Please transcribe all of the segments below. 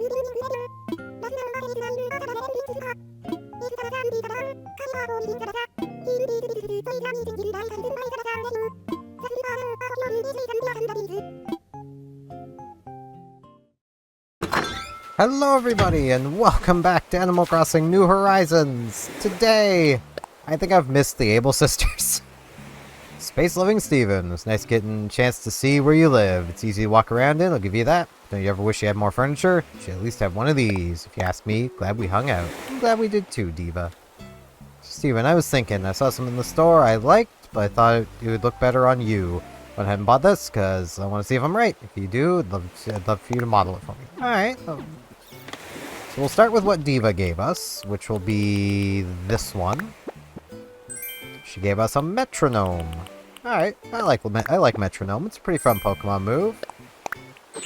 Hello everybody, and welcome back to Animal Crossing New Horizons! Today, I think I've missed the Able Sisters. Space Living Steven. It's nice getting a chance to see where you live. It's easy to walk around in, I'll give you that. Don't you ever wish you had more furniture? You should at least have one of these. If you ask me, glad we hung out. I'm glad we did too, Diva. Steven, I was thinking, I saw some in the store I liked, but I thought it would look better on you. Went ahead and bought this, because I want to see if I'm right. If you do, I'd love for you to model it for me. Alright. So we'll start with what Diva gave us, which will be this one. She gave us a metronome. Alright, I like metronome. It's a pretty fun Pokemon move.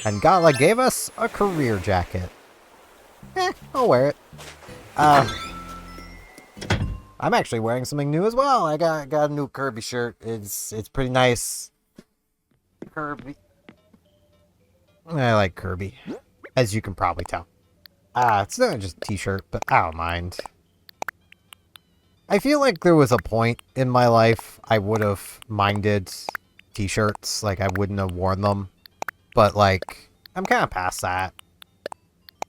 And Gala gave us a career jacket. I'll wear it. I'm actually wearing something new as well. I got a new Kirby shirt. It's pretty nice. Kirby. I like Kirby, as you can probably tell. It's not just a t-shirt, but I don't mind. I feel like there was a point in my life I would have minded t-shirts, like I wouldn't have worn them. But, like, I'm kind of past that.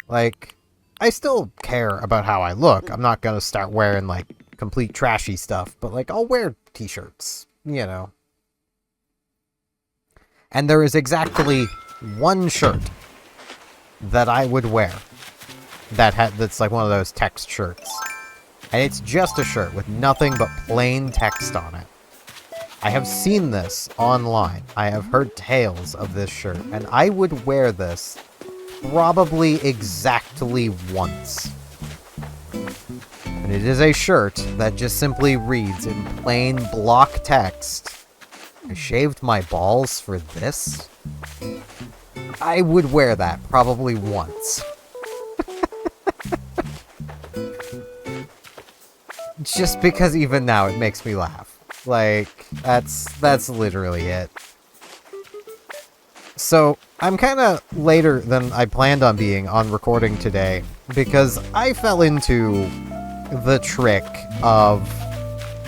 Like, I still care about how I look. I'm not gonna start wearing, like, complete trashy stuff, but, like, I'll wear t-shirts, you know. And there is exactly one shirt that I would wear that's like one of those text shirts. And it's just a shirt with nothing but plain text on it. I have seen this online. I have heard tales of this shirt, and I would wear this probably exactly once. And it is a shirt that just simply reads in plain block text, "I shaved my balls for this." I would wear that probably once. Just because even now it makes me laugh. Like, that's literally it. So, I'm kind of later than I planned on being on recording today, because I fell into the trick of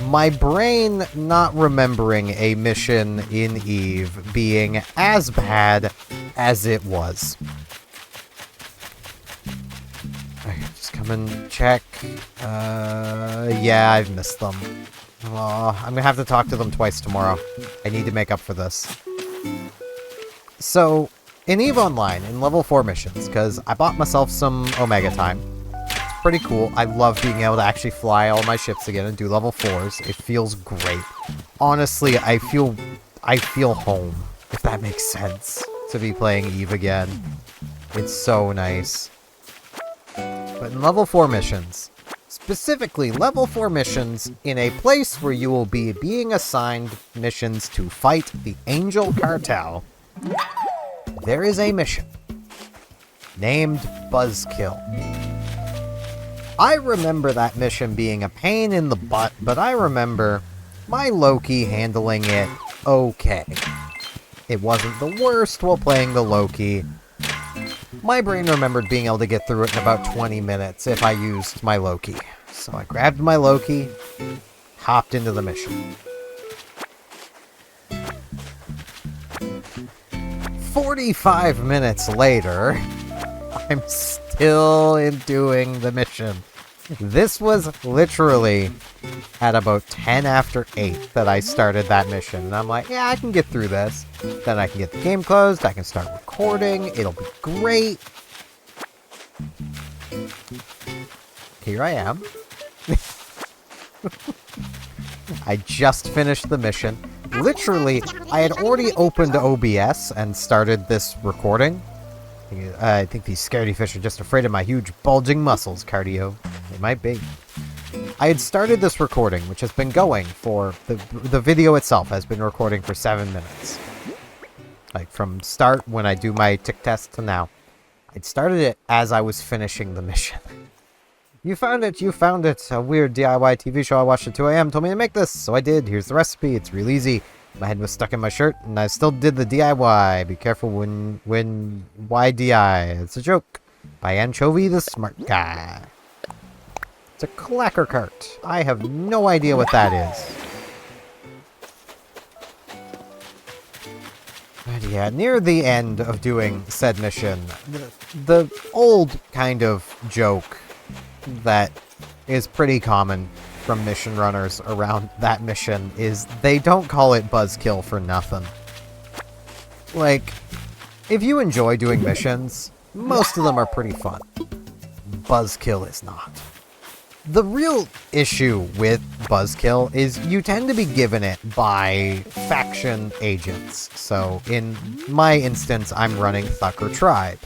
my brain not remembering a mission in EVE being as bad as it was. Just come and check. Yeah, I've missed them. I'm gonna have to talk to them twice tomorrow. I need to make up for this. So, in EVE Online, in level 4 missions, because I bought myself some Omega time. It's pretty cool. I love being able to actually fly all my ships again and do level 4s. It feels great. Honestly, I feel home, if that makes sense, to be playing EVE again. It's so nice. But in level 4 missions, specifically level 4 missions in a place where you will be being assigned missions to fight the Angel Cartel, there is a mission named Buzzkill. I remember that mission being a pain in the butt, but I remember my Loki handling it okay. It wasn't the worst while playing the Loki. My brain remembered being able to get through it in about 20 minutes if I used my Loki. So I grabbed my Loki, hopped into the mission. 45 minutes later, I'm still doing the mission. This was literally at about 10 after 8 that I started that mission. And I'm like, yeah, I can get through this. Then I can get the game closed, I can start recording, it'll be great. Here I am. I just finished the mission. Literally, I had already opened OBS and started this recording. I think these scaredy fish are just afraid of my huge bulging muscles, Cardio. They might be. I had started this recording, which has been going for... The video itself has been recording for 7 minutes. Like, from start, when I do my tick test, to now. I'd started it as I was finishing the mission. You found it, you found it. A weird DIY TV show I watched at 2 a.m. told me to make this, so I did. Here's the recipe. It's real easy. My head was stuck in my shirt, and I still did the DIY. Be careful when why DI? It's a joke. by Anchovy the Smart Guy. It's a clacker cart. I have no idea what that is. But yeah, near the end of doing said mission, the old kind of joke that is pretty common from mission runners around that mission is they don't call it Buzzkill for nothing. Like, if you enjoy doing missions, most of them are pretty fun. Buzzkill is not. The real issue with Buzzkill is you tend to be given it by faction agents. So in my instance, I'm running Thucker Tribe.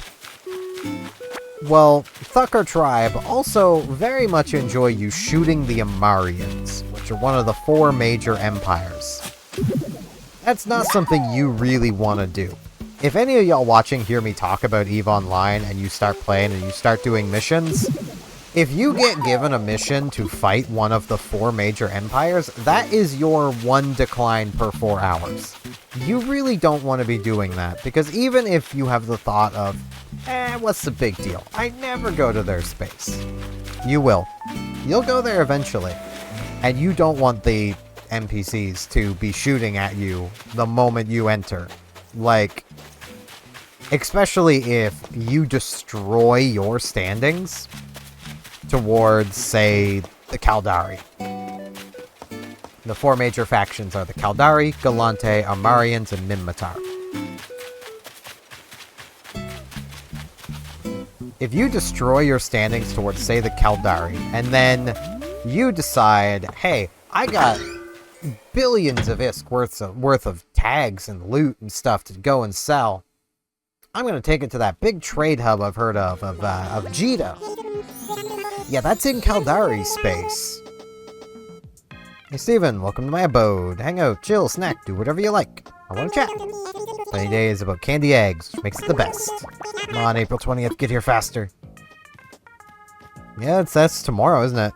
Well, Thucker Tribe also very much enjoy you shooting the Amarians, which are one of the 4 major empires. That's not something you really want to do. If any of y'all watching hear me talk about EVE Online and you start playing and you start doing missions, if you get given a mission to fight one of the 4 major empires, that is your 1 decline per 4 hours. You really don't want to be doing that, because even if you have the thought of, what's the big deal? I never go to their space. You will. You'll go there eventually. And you don't want the NPCs to be shooting at you the moment you enter. Like, especially if you destroy your standings towards, say, the Caldari. The 4 major factions are the Caldari, Galante, Amarians, and Minmatar. If you destroy your standings towards, say, the Caldari, and then you decide, hey, I got billions of ISK worth of tags and loot and stuff to go and sell, I'm going to take it to that big trade hub I've heard of Jita. Yeah, that's in Caldari space. Hey Steven, welcome to my abode. Hang out, chill, snack, do whatever you like. I want to chat. Sunny day is about candy eggs, which makes it the best. Come on, April 20th, get here faster. Yeah, that's tomorrow, isn't it?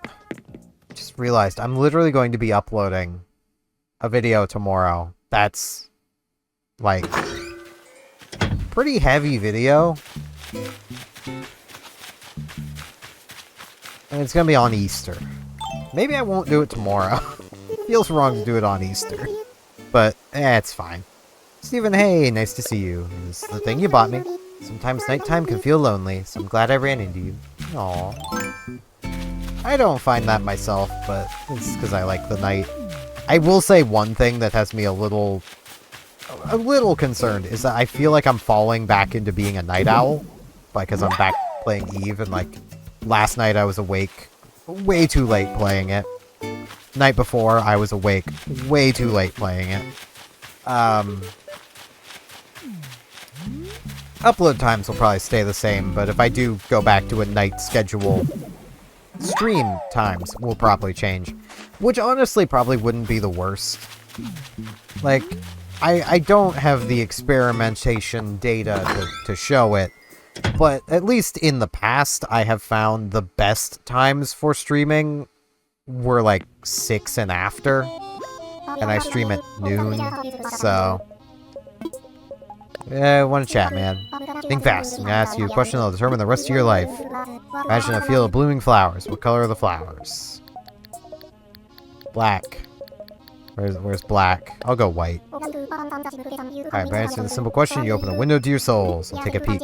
Just realized I'm literally going to be uploading a video tomorrow. That's, like, pretty heavy video. And it's gonna be on Easter. Maybe I won't do it tomorrow. Feels wrong to do it on Easter. But, it's fine. Steven, hey, nice to see you. This is the thing you bought me. Sometimes nighttime can feel lonely, so I'm glad I ran into you. Aww. I don't find that myself, but it's because I like the night. I will say one thing that has me a little concerned is that I feel like I'm falling back into being a night owl. Because I'm back playing EVE, and like, last night I was awake way too late playing it. Night before, I was awake way too late playing it. Upload times will probably stay the same, but if I do go back to a night schedule, stream times will probably change. Which honestly probably wouldn't be the worst. Like, I don't have the experimentation data to show it, but at least in the past, I have found the best times for streaming were like 6 and after, and I stream at noon, so... I want to chat, man. Think fast. I'm gonna ask you a question that'll determine the rest of your life. Imagine a field of blooming flowers. What color are the flowers? Black. Where's black? I'll go white. Alright, by answering the simple question, you open a window to your soul, so take a peek.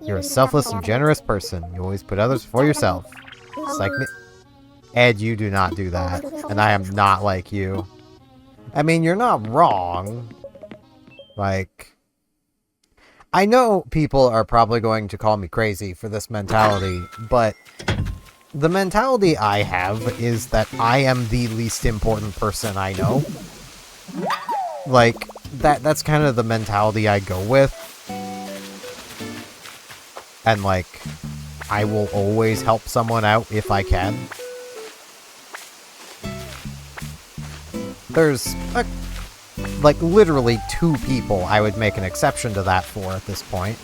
You're a selfless and generous person. You always put others before yourself. It's like me. Ed, you do not do that. And I am not like you. I mean, you're not wrong. Like... I know people are probably going to call me crazy for this mentality, but the mentality I have is that I am the least important person I know. Like, that's kind of the mentality I go with. And, like, I will always help someone out if I can. There's like, literally 2 people I would make an exception to that for at this point.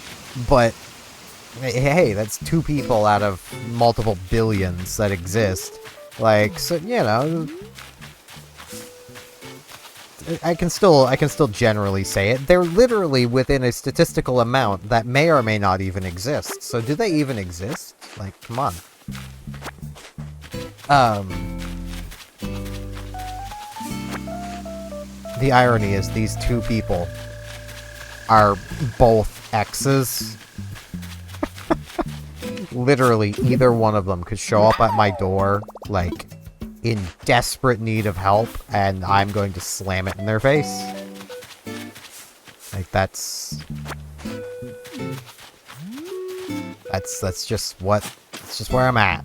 But, hey, that's 2 people out of multiple billions that exist. Like, so, you know... I can still generally say it. They're literally within a statistical amount that may or may not even exist. So do they even exist? Like, come on. The irony is these two people are both exes. Literally, either one of them could show up at my door, like, in desperate need of help, and I'm going to slam it in their face. Like, that's just where I'm at.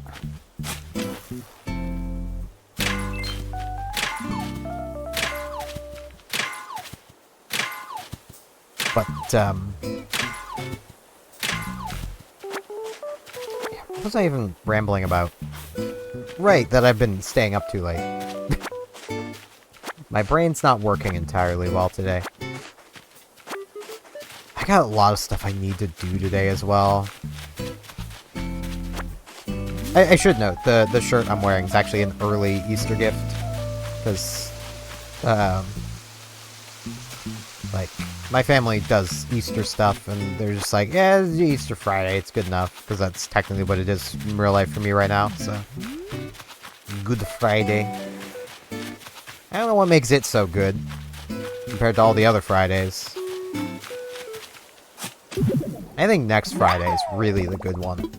But, what was I even rambling about? Right, that I've been staying up too late. My brain's not working entirely well today. I got a lot of stuff I need to do today as well. I should note, the shirt I'm wearing is actually an early Easter gift. Because, like, my family does Easter stuff, and they're just like, yeah, it's Easter Friday, it's good enough. Because that's technically what it is in real life for me right now, so... Good Friday. I don't know what makes it so good compared to all the other Fridays. I think next Friday is really the good one.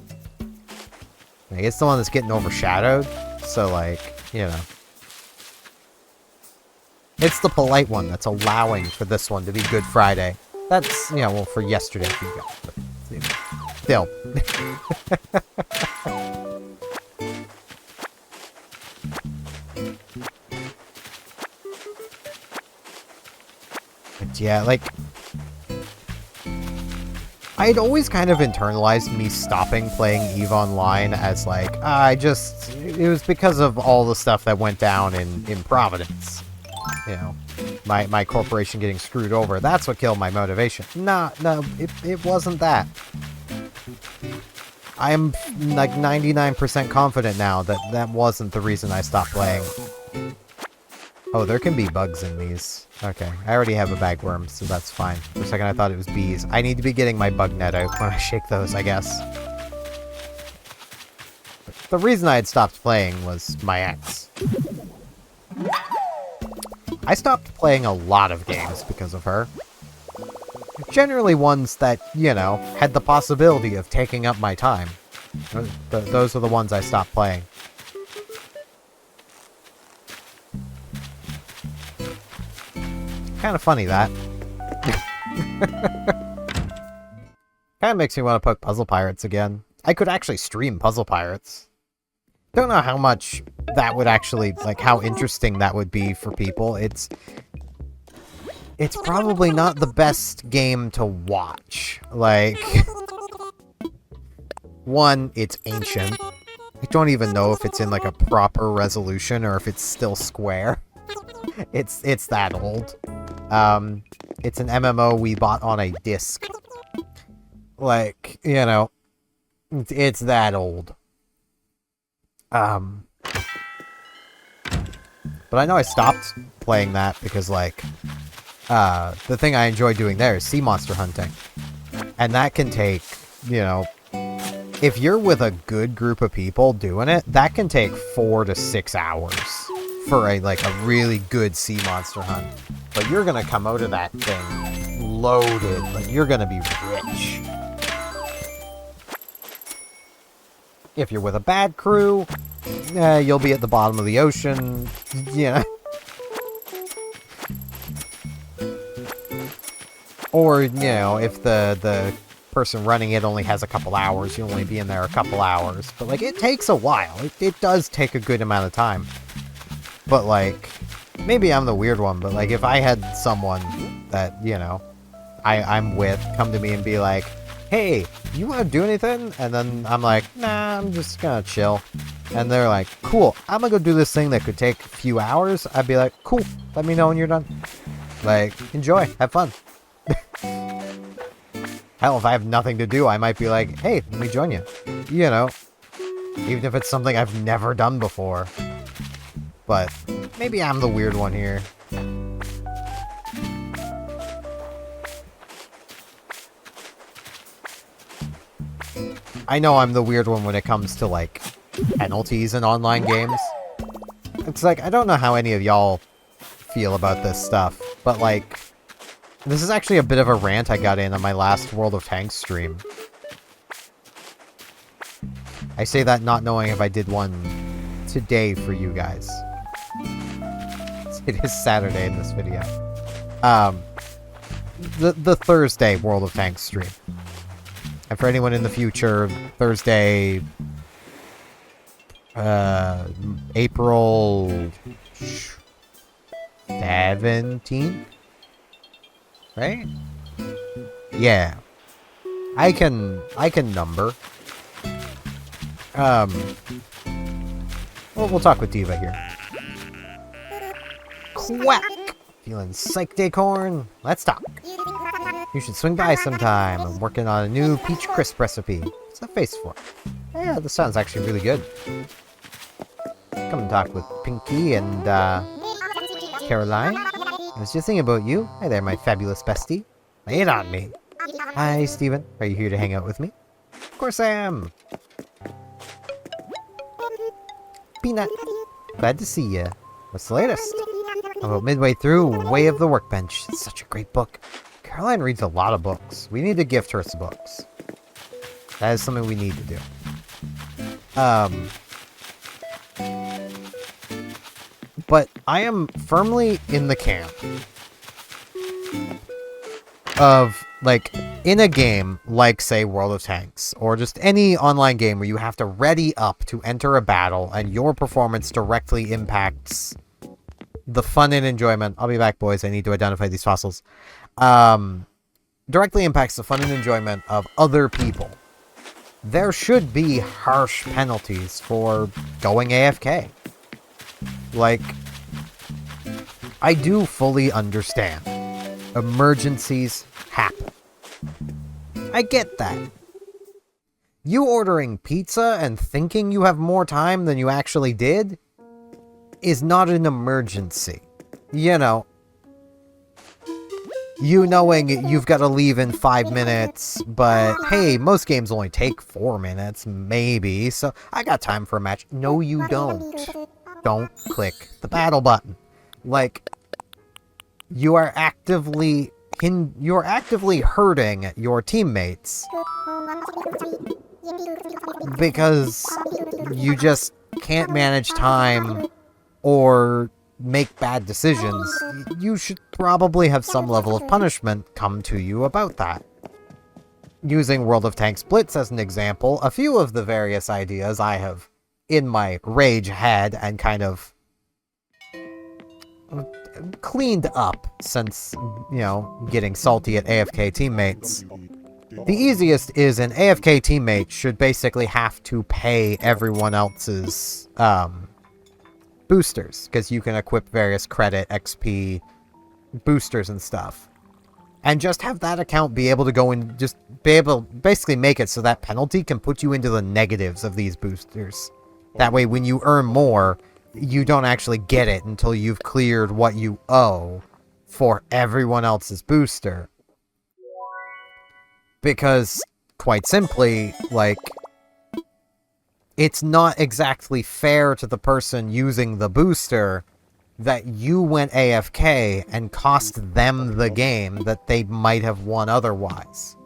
Like, it's the one that's getting overshadowed, so like, you know. It's the polite one that's allowing for this one to be Good Friday. That's, you know, well, for yesterday for you guys, but, you know, still. But yeah, like, I'd always kind of internalized me stopping playing EVE Online as like, it was because of all the stuff that went down in Providence. You know, my corporation getting screwed over. That's what killed my motivation. No, it wasn't that. I'm like 99% confident now that that wasn't the reason I stopped playing. Oh, there can be bugs in these. Okay, I already have a bagworm, so that's fine. For a second I thought it was bees. I need to be getting my bug net out when I shake those, I guess. But the reason I had stopped playing was my ex. I stopped playing a lot of games because of her. Generally ones that, you know, had the possibility of taking up my time. Those are the ones I stopped playing. Kind of funny, that. Kind of makes me want to put Puzzle Pirates again. I could actually stream Puzzle Pirates. Don't know how much that would actually, like, how interesting that would be for people. It's probably not the best game to watch. Like, one, it's ancient. I don't even know if it's in, like, a proper resolution or if it's still square. It's that old. It's an MMO we bought on a disc. Like, you know, it's that old. But I know I stopped playing that because, like, the thing I enjoy doing there is sea monster hunting. And that can take, you know, if you're with a good group of people doing it, that can take 4 to 6 hours for a really good sea monster hunt. But you're gonna come out of that thing loaded. Like, you're gonna be rich. If you're with a bad crew, you'll be at the bottom of the ocean, you know. Or, you know, if the person running it only has a couple hours, you'll only be in there a couple hours. But, like, it takes a while. It does take a good amount of time. But, like, maybe I'm the weird one, but, like, if I had someone that, you know, I'm with come to me and be like, hey, you want to do anything? And then I'm like, nah, I'm just gonna chill. And they're like, cool, I'm gonna go do this thing that could take a few hours. I'd be like, cool, let me know when you're done. Like, enjoy, have fun. Hell, if I have nothing to do, I might be like, hey, let me join you. You know, even if it's something I've never done before. But maybe I'm the weird one here. I know I'm the weird one when it comes to, like, penalties in online games. It's like, I don't know how any of y'all feel about this stuff, but, like, this is actually a bit of a rant I got in on my last World of Tanks stream. I say that not knowing if I did one today for you guys. It is Saturday in this video. The Thursday World of Tanks stream. And for anyone in the future, Thursday, April 17th? Right? Yeah. I can number. Well, we'll talk with Diva here. Quack! Feeling psyched, Acorn? Let's talk. You should swing by sometime. I'm working on a new peach crisp recipe. What's that face for? Yeah, this sounds actually really good. Come and talk with Pinky and, Caroline. I was just thinking about you. Hi there, my fabulous bestie. Lay it on me. Hi, Steven. Are you here to hang out with me? Of course I am. Peanut. Glad to see you. What's the latest? I'm about midway through Way of the Workbench. It's such a great book. Caroline reads a lot of books. We need to gift her some books. That is something we need to do. But I am firmly in the camp of, like, in a game like, say, World of Tanks, or just any online game where you have to ready up to enter a battle and your performance directly impacts the fun and enjoyment. I'll be back, boys. I need to identify these fossils. Directly impacts the fun and enjoyment of other people. There should be harsh penalties for going AFK. Like, I do fully understand. Emergencies happen. I get that. You ordering pizza and thinking you have more time than you actually did is not an emergency. You know, you knowing you've got to leave in 5 minutes, but hey, most games only take 4 minutes, maybe, so I got time for a match. No, you don't. Don't click the battle button. Like, you're actively hurting your teammates because you just can't manage time or make bad decisions. You should probably have some level of punishment come to you about that. Using World of Tanks Blitz as an example, a few of the various ideas I have in my rage head and kind of cleaned up since, you know, getting salty at AFK teammates. The easiest is an AFK teammate should basically have to pay everyone else's boosters, because you can equip various credit, XP, boosters and stuff. And just have that account be able to go and just be able to basically make it so that penalty can put you into the negatives of these boosters. That way, when you earn more, you don't actually get it until you've cleared what you owe for everyone else's booster. Because, quite simply, like, it's not exactly fair to the person using the booster that you went AFK and cost them the game that they might have won otherwise.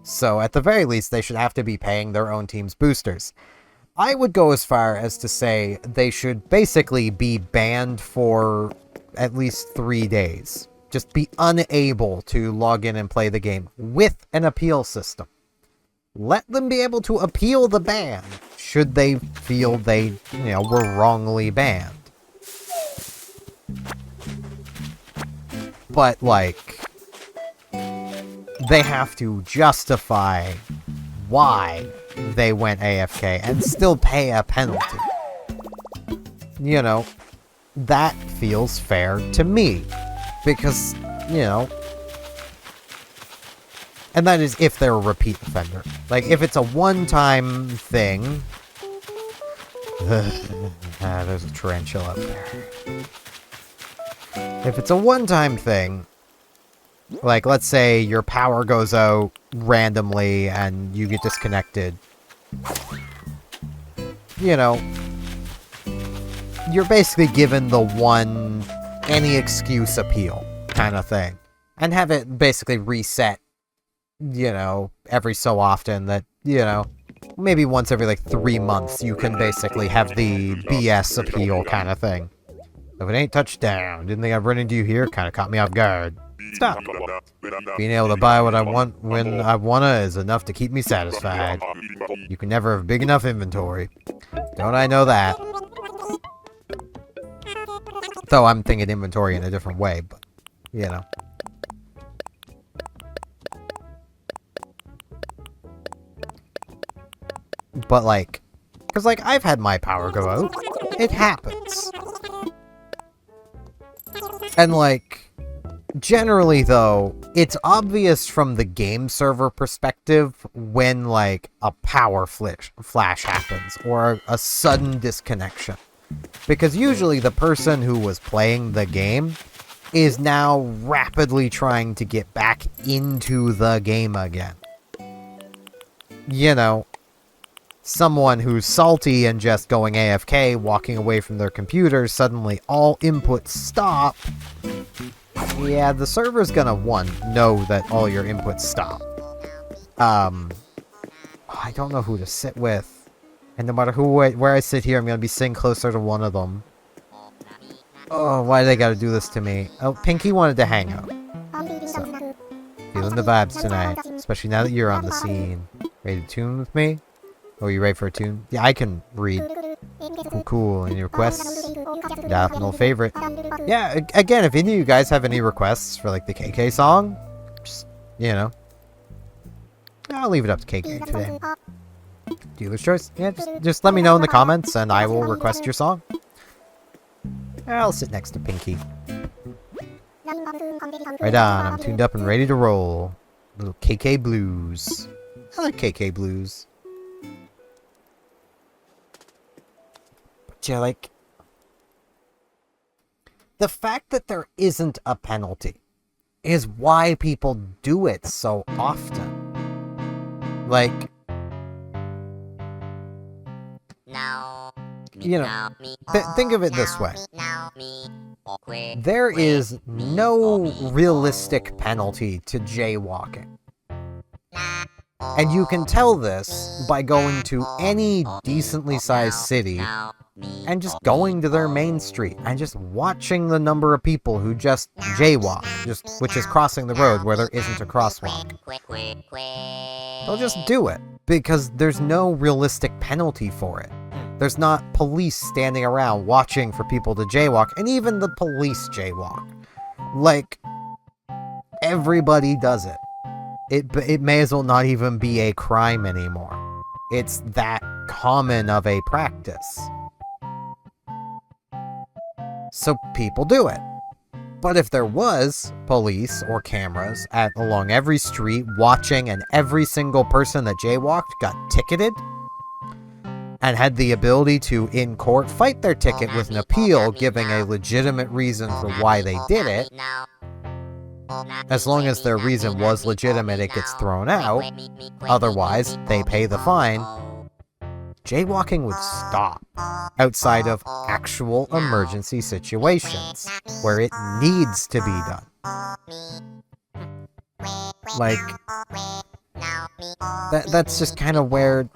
So, at the very least, they should have to be paying their own team's boosters. I would go as far as to say they should basically be banned for at least 3 days. Just be unable to log in and play the game with an appeal system. Let them be able to appeal the ban should they feel they, were wrongly banned. But, like, they have to justify why they went AFK and still pay a penalty. That feels fair to me. Because, and that is if they're a repeat offender. Like, if it's a one-time thing... there's a tarantula up there. If it's a one-time thing, Like, let's say your power goes out randomly and you get disconnected. You know, you're basically given the one any excuse appeal kind of thing. And have it basically reset, you know, every so often that, you know, maybe once every like 3 months you can basically have the BS appeal kind of thing. If it ain't touchdown, didn't think I'd run into you here, kind of caught me off guard. Stop. Being able to buy what I want when I wanna is enough to keep me satisfied. You can never have big enough inventory. Don't I know that? Though I'm thinking inventory in a different way, but, you know. But, like, because, like, I've had my power go out. It happens. And, like, generally, though, it's obvious from the game server perspective when, like, a power flash happens or a sudden disconnection. Because usually the person who was playing the game is now rapidly trying to get back into the game again. You know, someone who's salty and just going AFK, walking away from their computer, suddenly all inputs stop. Yeah, the server's gonna, one, know that all your inputs stop. I don't know who to sit with. And no matter where I sit here, I'm gonna be sitting closer to one of them. Oh, why do they gotta do this to me? Oh, Pinky wanted to hang out. So, feeling the vibes tonight, especially now that you're on the scene. Ready to tune with me? Oh, you ready for a tune? Yeah, I can read. Cool. Any requests? Definitely favorite. Yeah, again, if any of you guys have any requests for, like, the KK song, just, you know. I'll leave it up to KK today. Dealer's choice. Yeah, just let me know in the comments, and I will request your song. I'll sit next to Pinky. Right on, I'm tuned up and ready to roll. Little KK Blues. I like KK Blues. But yeah, like, the fact that there isn't a penalty is why people do it so often. Like, you know, think of it this way. There is no realistic penalty to jaywalking. And you can tell this by going to any decently sized city and just going to their main street and just watching the number of people who just jaywalk, which is crossing the road where there isn't a crosswalk. They'll just do it because there's no realistic penalty for it. There's not police standing around watching for people to jaywalk, and even the police jaywalk. Like, everybody does it. It may as well not even be a crime anymore. It's that common of a practice. So people do it. But if there was police or cameras along every street watching, and every single person that jaywalked got ticketed, and had the ability to, in court, fight their ticket with an appeal giving a legitimate reason for why they did it, as long as their reason was legitimate, it gets thrown out. Otherwise, they pay the fine. Jaywalking would stop outside of actual emergency situations where it needs to be done. Like, that's just kind of where,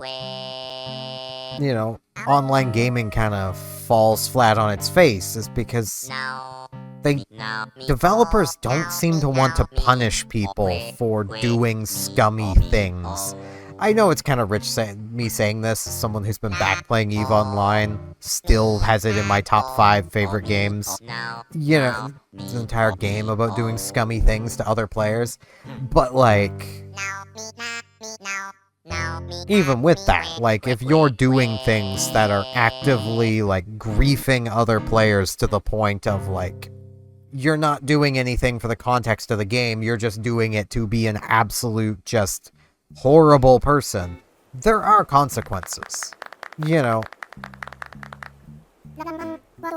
you know, online gaming kind of falls flat on its face, is because developers don't seem to want to punish people for doing scummy things. I know it's kind of rich me saying this, as someone who's been back playing EVE Online, still has it in my top 5 favorite games. You know, it's an entire game about doing scummy things to other players. But, like, even with that, like, if you're doing things that are actively, like, griefing other players to the point of, like, you're not doing anything for the context of the game, you're just doing it to be an absolute, just horrible person, there are consequences. You know.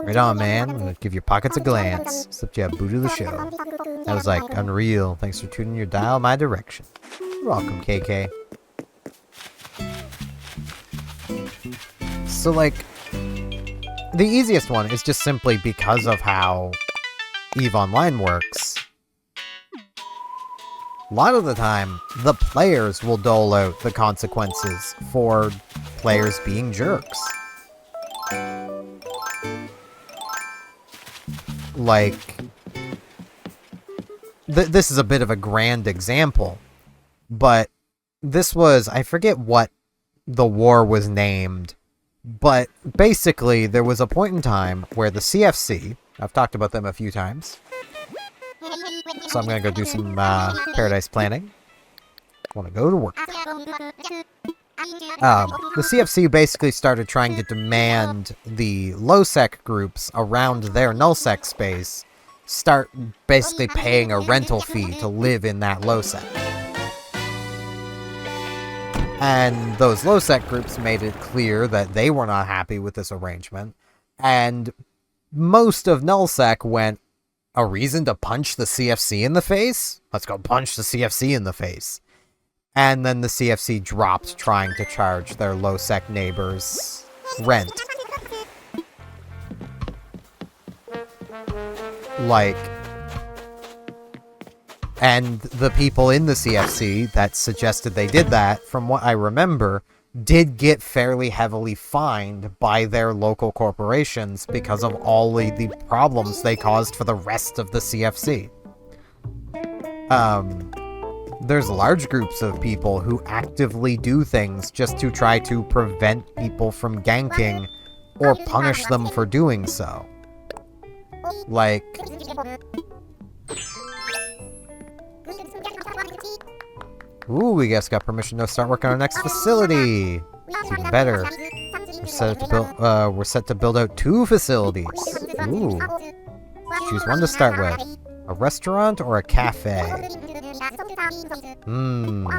Right on, man. I'm gonna give your pockets a glance. Slipped you a boot of the show. That was like unreal. Thanks for tuning your dial my direction. You're welcome, KK. So, like, the easiest one is just simply because of how EVE Online works. A lot of the time, the players will dole out the consequences for players being jerks. Like, this is a bit of a grand example, but this was, I forget what the war was named, but basically there was a point in time where the CFC, I've talked about them a few times, so I'm gonna go do some Paradise planning. Want to go to work. The CFC basically started trying to demand the low-sec groups around their null-sec space start basically paying a rental fee to live in that low-sec. And those low-sec groups made it clear that they were not happy with this arrangement, and most of nullsec went, a reason to punch the CFC in the face? Let's go punch the CFC in the face. And then the CFC dropped trying to charge their low-sec neighbors rent. Like, and the people in the CFC that suggested they did that, from what I remember, did get fairly heavily fined by their local corporations because of all the problems they caused for the rest of the CFC. There's large groups of people who actively do things just to try to prevent people from ganking or punish them for doing so. Like, ooh, we just got permission to start working on our next facility. It's even better. We're set to build out 2 facilities. Ooh. Choose one to start with. A restaurant or a cafe? Ooh,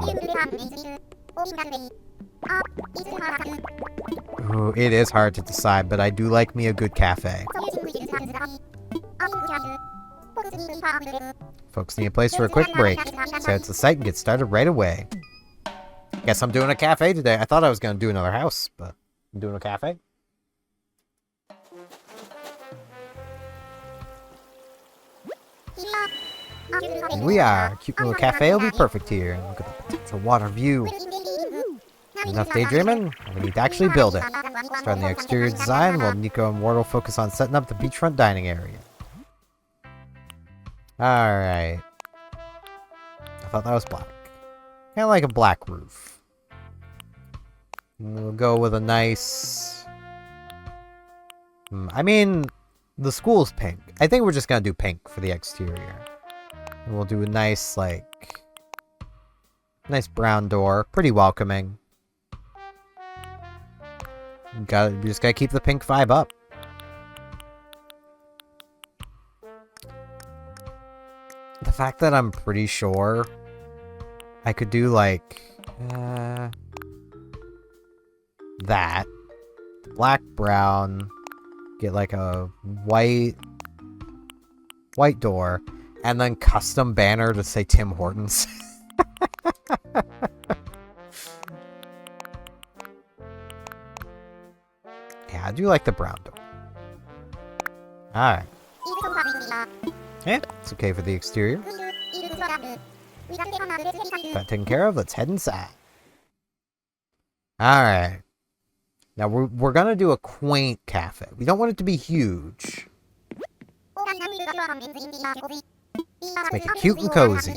it is hard to decide, but I do like me a good cafe. Folks need a place for a quick break. So it's the site and get started right away. Guess I'm doing a cafe today. I thought I was going to do another house, but I'm doing a cafe. We are. A cute little cafe will be perfect here. Look at the potential water view. Enough daydreaming? We need to actually build it. Starting the exterior design while Nico and Ward will focus on setting up the beachfront dining area. Alright. I thought that was black. Kind of like a black roof. We'll go with a nice... I mean, the school's pink. I think we're just gonna do pink for the exterior. And we'll do a nice, like... nice brown door. Pretty welcoming. We just gotta keep the pink vibe up. The fact that I'm pretty sure I could do, like, that. Black, brown. Get, like, a white door. And then custom banner to say Tim Hortons. Yeah, I do like the brown door. Alright. Yeah, it's okay for the exterior. Got taken care of, let's head inside. Alright. Now we're gonna do a quaint cafe. We don't want it to be huge. Let's make it cute and cozy.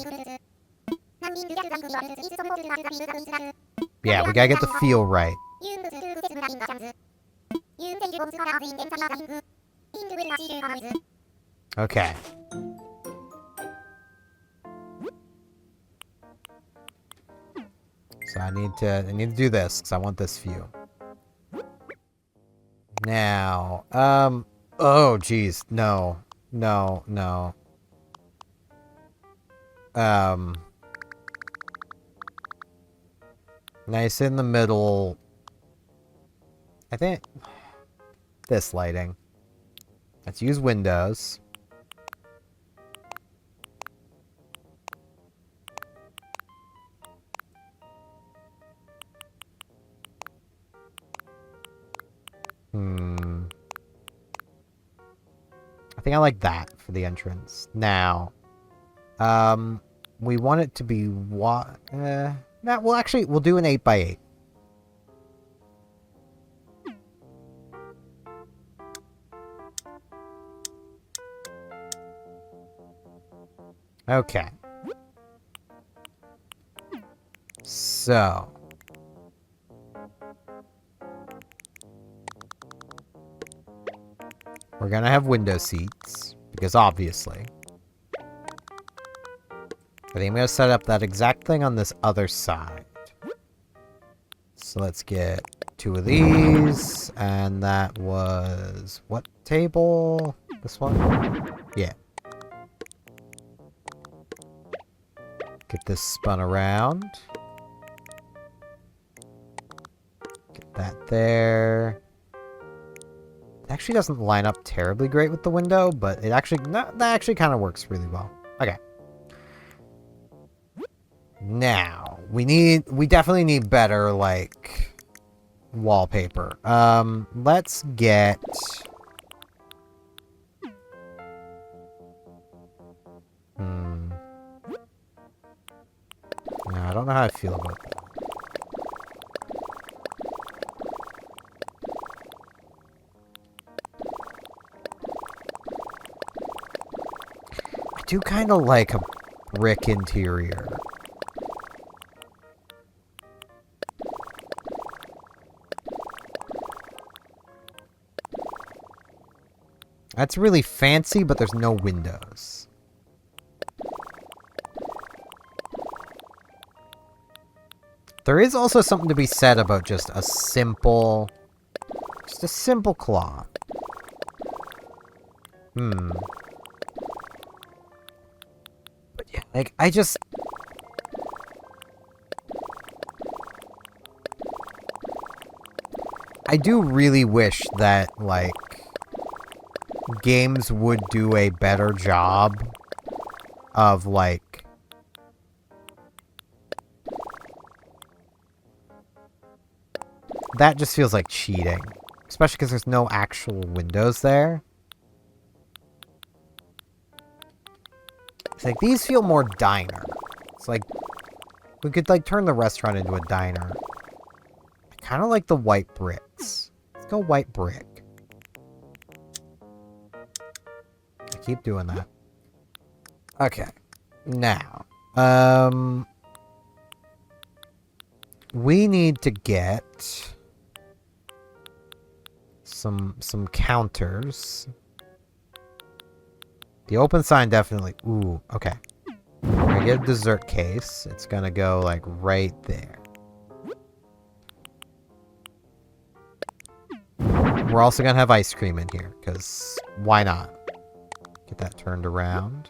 Yeah, we gotta get the feel right. Okay. So I need to do this because I want this view. Now, oh geez, no. Nice in the middle. I think this lighting. Let's use windows. I think I like that for the entrance. Now, we want it to be what? Well, actually, we'll do an 8x8. Okay. So. We're gonna have window seats, because obviously. I think I'm gonna set up that exact thing on this other side. So let's get 2 of these, and that was... what table? This one? Yeah. Get this spun around. Get that there. It actually doesn't line up terribly great with the window, but it actually... that actually kind of works really well. Okay. Now, we definitely need better, like, wallpaper. Let's get... No, I don't know how I feel about that. I do kind of like a brick interior. That's really fancy, but there's no windows. There is also something to be said about just a simple cloth. But yeah, like, I do really wish that, like, games would do a better job of, like, that just feels like cheating. Especially because there's no actual windows there. It's like, these feel more diner. It's like, we could, like, turn the restaurant into a diner. I kind of like the white bricks. Let's go white brick. I keep doing that. Okay. Now, we need to get some counters. The open sign definitely... Ooh, okay. We're gonna get a dessert case. It's gonna go, like, right there. We're also gonna have ice cream in here, because why not? Get that turned around.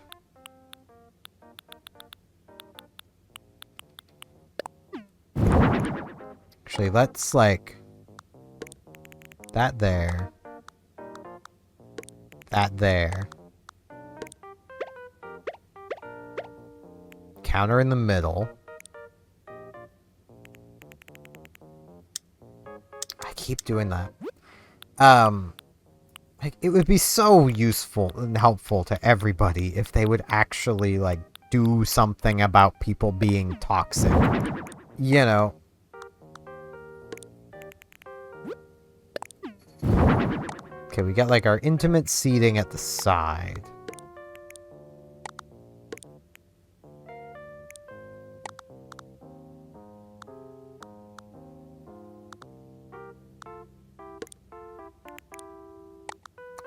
Actually, let's, like... that there. That there. Counter in the middle. I keep doing that. Like, it would be so useful and helpful to everybody if they would actually, like, do something about people being toxic. You know. Okay, we got, like, our intimate seating at the side.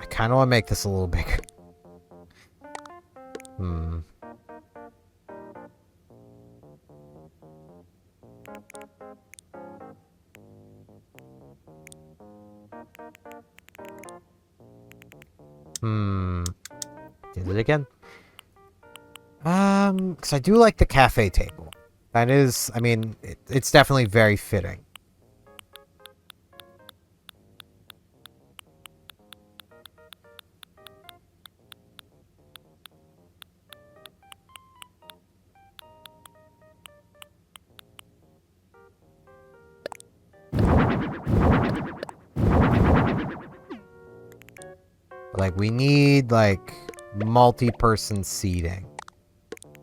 I kind of want to make this a little bigger. Did it again? Because I do like the cafe table. That is, I mean, it's definitely very fitting. Like, we need, like, multi-person seating.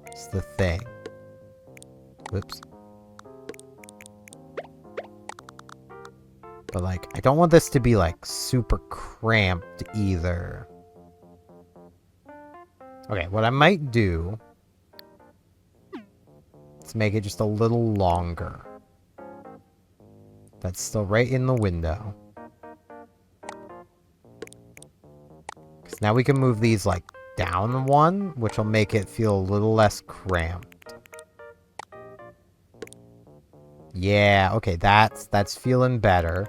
It's the thing. Whoops. But, like, I don't want this to be, like, super cramped either. Okay, what I might do is make it just a little longer. That's still right in the window. Because now we can move these, like, down one, which will make it feel a little less cramped. Yeah, okay, that's feeling better.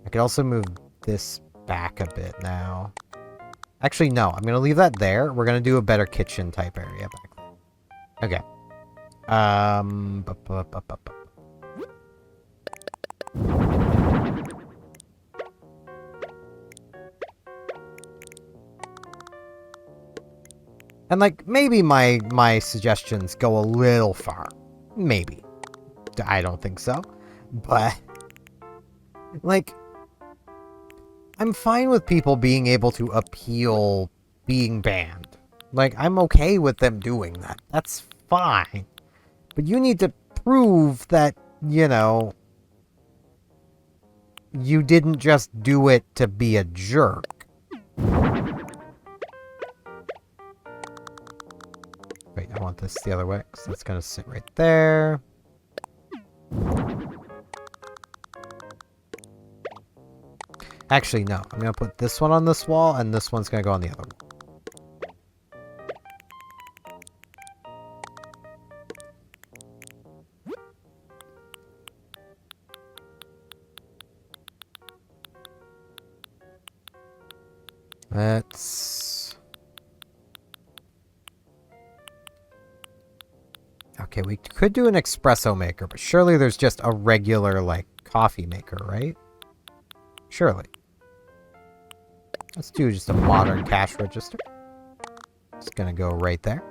I could also move this back a bit now. Actually, no, I'm gonna leave that there. We're gonna do a better kitchen type area back there. Okay. And, like, maybe my suggestions go a little far. Maybe. I don't think so. But, like, I'm fine with people being able to appeal being banned. Like, I'm okay with them doing that. That's fine. But you need to prove that, you know, you didn't just do it to be a jerk. Wait, I want this the other way, because that's going to sit right there. Actually, no. I'm going to put this one on this wall, and this one's going to go on the other wall. Let's... Okay, we could do an espresso maker, but surely there's just a regular, like, coffee maker, right? Surely. Let's do just a modern cash register. It's gonna go right there.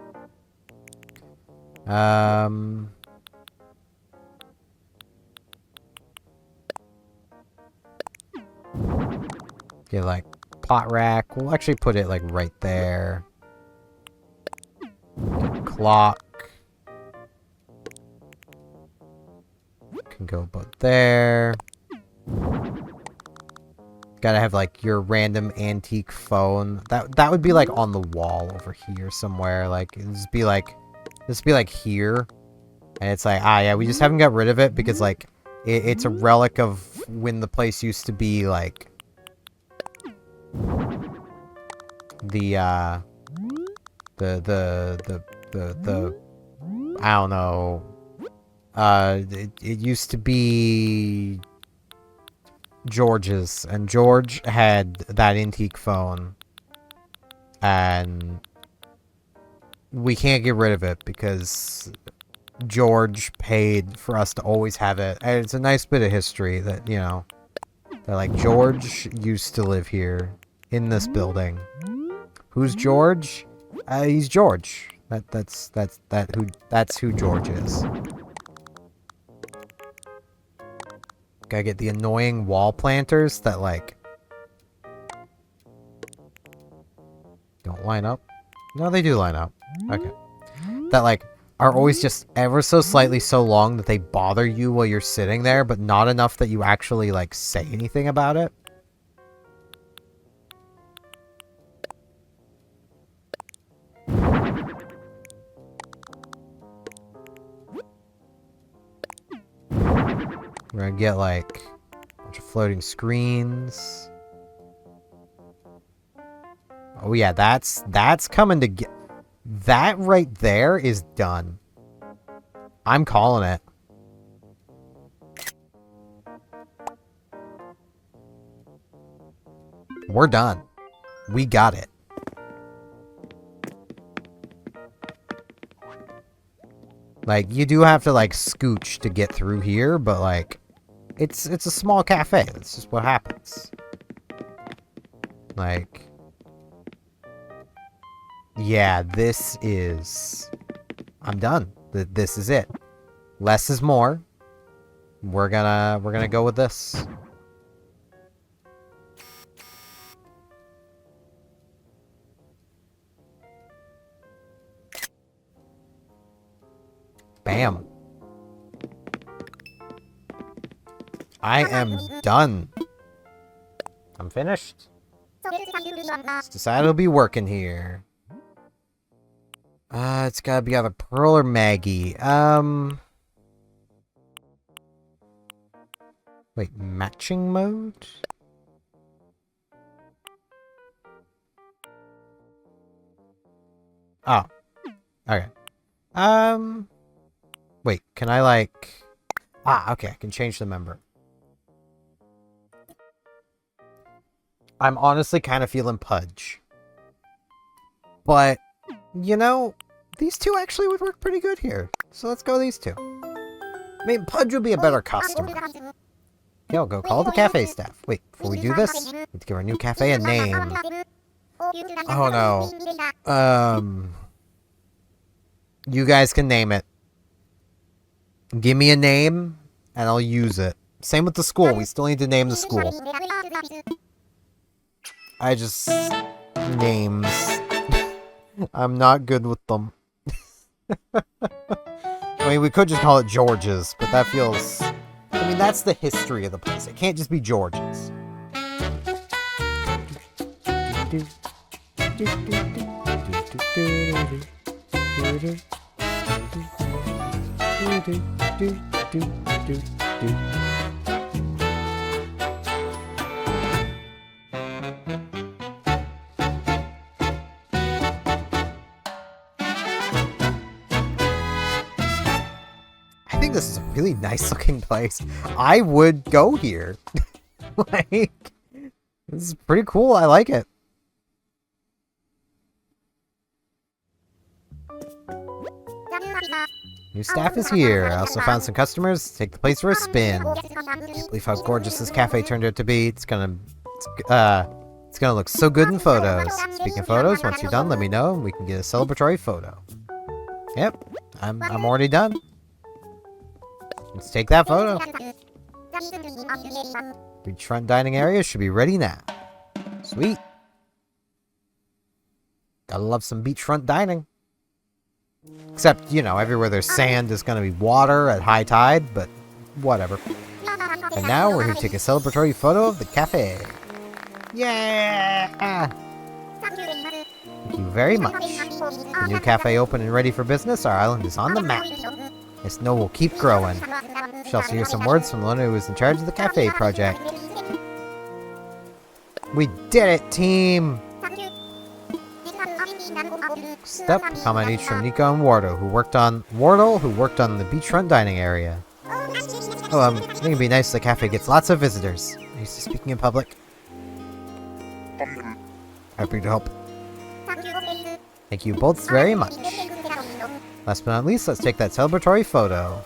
Get, like, pot rack. We'll actually put it, like, right there. Get clock. Can go about there. Gotta have, like, your random antique phone. That would be, like, on the wall over here somewhere. Like, this be like here. And it's like, ah, yeah, we just haven't got rid of it because, like, it's a relic of when the place used to be, like, the I don't know. It used to be George's, and George had that antique phone, and we can't get rid of it because George paid for us to always have it. And it's a nice bit of history that, you know, that, like, George used to live here in this building. Who's George? He's George. That's who George is. Gotta get the annoying wall planters that, like, don't line up. No, they do line up. Okay. That, like, are always just ever so slightly so long that they bother you while you're sitting there, but not enough that you actually, like, say anything about it. We're gonna get, like, a bunch of floating screens. Oh yeah, that's coming to get... That right there is done. I'm calling it. We're done. We got it. Like, you do have to, like, scooch to get through here, but, like, it's a small cafe. That's just what happens. Like... Yeah, this is... I'm done. This is it. Less is more. We're gonna go with this. Bam. I am done. I'm finished. Let's decide I'll be working here. It's gotta be either Pearl or Maggie. Wait, matching mode? Oh. Okay. Wait, can I like... okay, I can change the member. I'm honestly kind of feeling Pudge. But, you know, these two actually would work pretty good here. So let's go these two. I mean, Pudge would be a better customer. Yo, go call the cafe staff. Wait, before we do this, we need to give our new cafe a name. Oh no. You guys can name it. Give me a name, and I'll use it. Same with the school. We still need to name the school. I just... names. I'm not good with them. I mean, we could just call it George's, but that feels... I mean, that's the history of the place. It can't just be George's. I think this is a really nice looking place. I would go here. Like, this is pretty cool. I like it. New staff is here. I also found some customers to take the place for a spin. Can't believe how gorgeous this cafe turned out to be. It's gonna look so good in photos. Speaking of photos, once you're done, let me know and we can get a celebratory photo. Yep, I'm already done. Let's take that photo. Beachfront dining area should be ready now. Sweet. Gotta love some beachfront dining. Except, you know, everywhere there's sand is gonna be water at high tide, but whatever. And now we're here to take a celebratory photo of the cafe. Yeah! Thank you very much. The new cafe open and ready for business. Our island is on the map. The snow will keep growing. You should also hear some words from the one who was in charge of the cafe project. We did it, team! Step, comment each from Nico and Wardle, who worked on the beachfront dining area. Oh, I think it'd be nice if the cafe gets lots of visitors. I'm used to speaking in public. Happy to help. Thank you both very much. Last but not least, let's take that celebratory photo.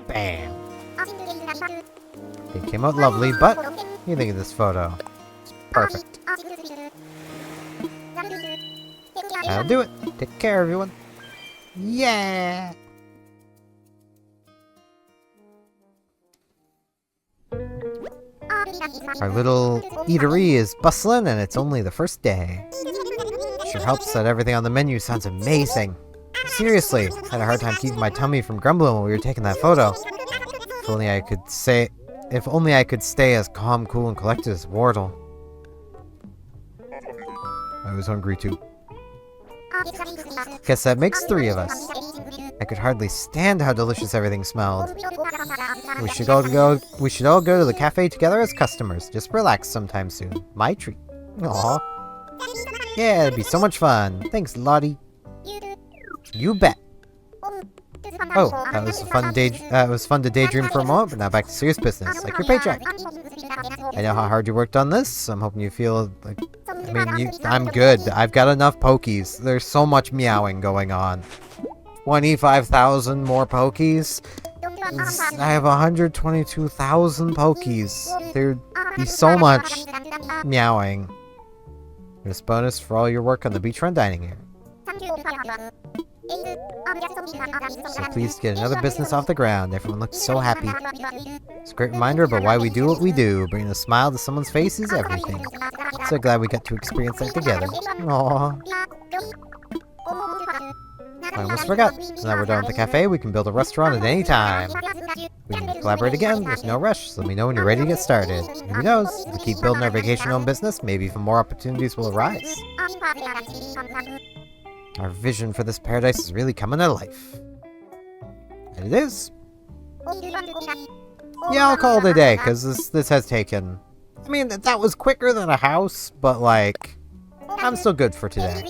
Bam! It came out lovely, but what do you think of this photo? It's perfect. That'll do it. Take care, everyone. Yeah! Our little eatery is bustling, and it's only the first day. Sure helps that everything on the menu sounds amazing. Seriously, I had a hard time keeping my tummy from grumbling when we were taking that photo. If only I could stay as calm, cool, and collected as Wardle. I was hungry too. Guess that makes 3 of us. I could hardly stand how delicious everything smelled. We should all go to the cafe together as customers. Just relax sometime soon. My treat. Aww. Yeah, it'd be so much fun. Thanks, Lottie. You bet. Oh, that was it was fun to daydream for a moment, but now back to serious business, like your paycheck. I know how hard you worked on this. I'm hoping you feel like... I'm good. I've got enough Pokies. There's so much meowing going on. 25,000 more Pokies? I have 122,000 Pokies. There'd be so much meowing. This bonus for all your work on the beachfront dining area. So pleased to get another business off the ground. Everyone looks so happy. It's a great reminder about why we do what we do. Bringing a smile to someone's face is everything. So glad we got to experience that together. Aww. I almost forgot. So now we're done with the cafe, we can build a restaurant at any time. We can collaborate again, there's no rush, so let me know when you're ready to get started. And who knows, if we keep building our vacation home business, maybe even more opportunities will arise. Our vision for this paradise is really coming to life. And it is. Yeah, I'll call it a day, because this has taken... I mean, that was quicker than a house, but like, I'm still good for today.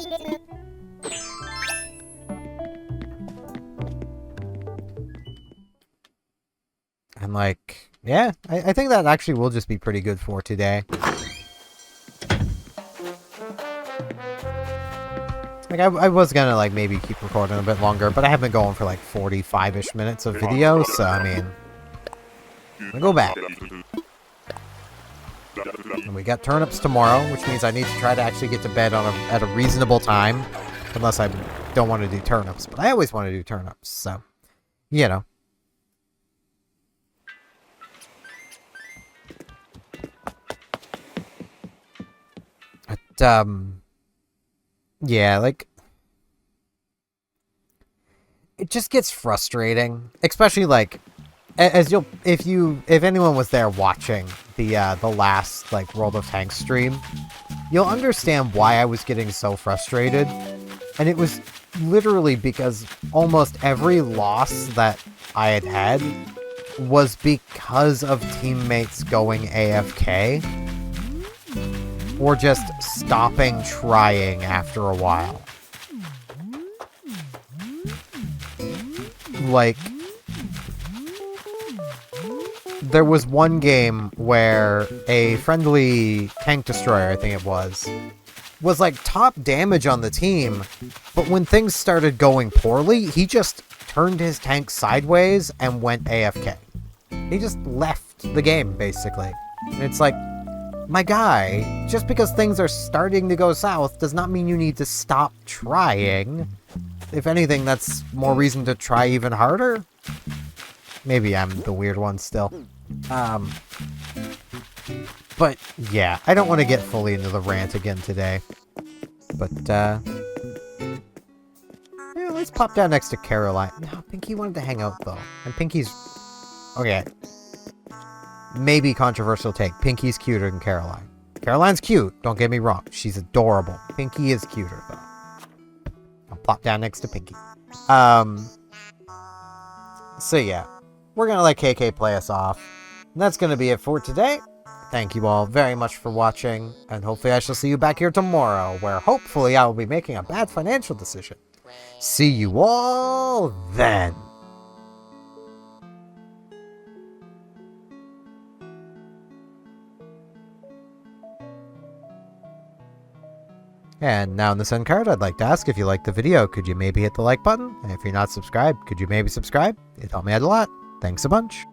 And like, yeah, I think that actually will just be pretty good for today. Like, I was gonna like maybe keep recording a bit longer, but I have been going for like 45-ish minutes of video, so I mean, I'm gonna go back. And we got turnips tomorrow, which means I need to try to actually get to bed at a reasonable time. Unless I don't want to do turnips. But I always want to do turnips, so, you know. But, yeah, like, it just gets frustrating. Especially, like, as if anyone was there watching the last like World of Tanks stream, you'll understand why I was getting so frustrated. And it was literally because almost every loss that I had was because of teammates going AFK or just stopping trying after a while. Like, there was one game where a friendly tank destroyer, I think it was like top damage on the team, but when things started going poorly, he just turned his tank sideways and went AFK. He just left the game, basically. And it's like, my guy, just because things are starting to go south does not mean you need to stop trying. If anything, that's more reason to try even harder. Maybe I'm the weird one still. But yeah, I don't want to get fully into the rant again today. But, yeah, let's pop down next to Caroline. No, Pinky wanted to hang out, though. And Pinky's... Okay. Maybe controversial take. Pinky's cuter than Caroline. Caroline's cute, don't get me wrong. She's adorable. Pinky is cuter, though. I'll plop down next to Pinky. So yeah. We're gonna let KK play us off. And that's gonna be it for today. Thank you all very much for watching, and hopefully I shall see you back here tomorrow, where hopefully I will be making a bad financial decision. See you all then! And now in this end card, I'd like to ask, if you liked the video, could you maybe hit the like button? And if you're not subscribed, could you maybe subscribe? It'd help me out a lot. Thanks a bunch.